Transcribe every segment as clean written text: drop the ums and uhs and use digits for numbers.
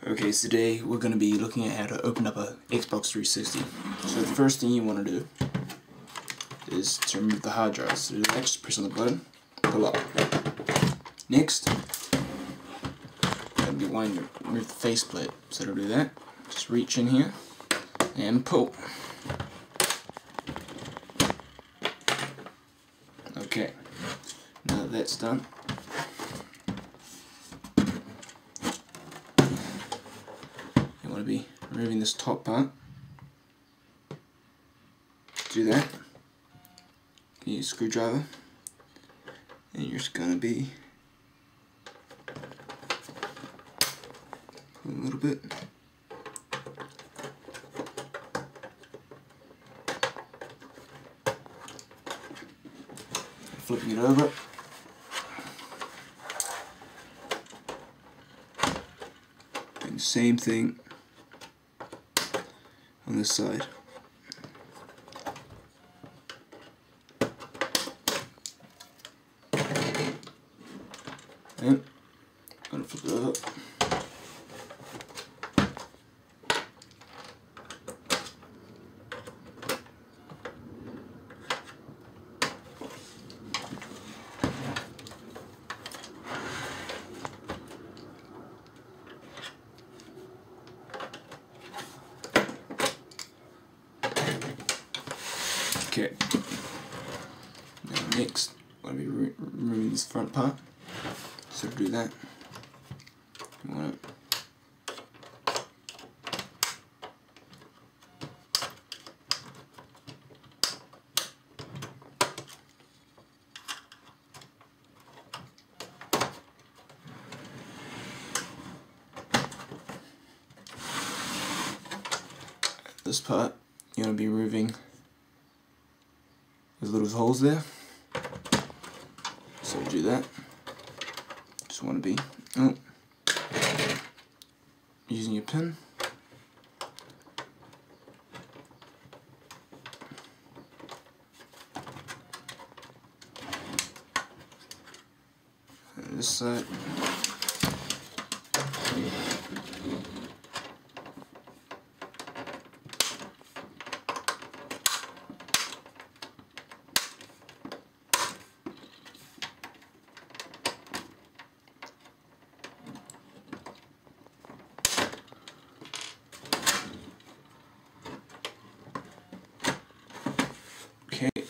Okay, so today we're going to be looking at how to open up a Xbox 360. So the first thing you want to do is to remove the hard drive. So to do that, just press on the button, pull up. Next, you're going to remove the faceplate. So to do that, just reach in here and pull. Okay, now that that's done, you want to be removing this top part. Do that. You use a screwdriver, and you're just going to be pull a little bit. Flipping it over. Doing the same thing on this side. And I'm going to flip it over. Okay, now next I'm going to be removing this front part. So to do that, you want this part, you're going to be removing those little holes there. So to do that, just want to be using your pin. And this side. Okay,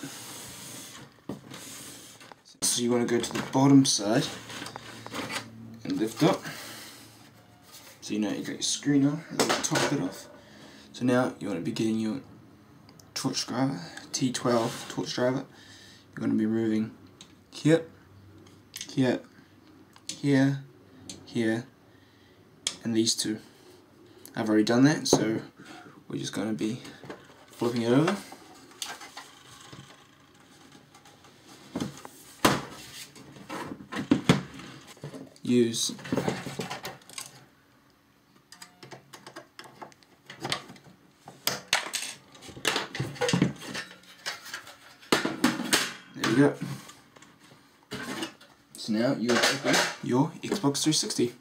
so you want to go to the bottom side and lift up. So you know you got your screw now, and the top bit off. So now you want to be getting your torch driver, T12 torch driver. You're going to be moving here, here, here, here, and these two. I've already done that, so we're just going to be flipping it over. Use there you go. So now you open your Xbox 360.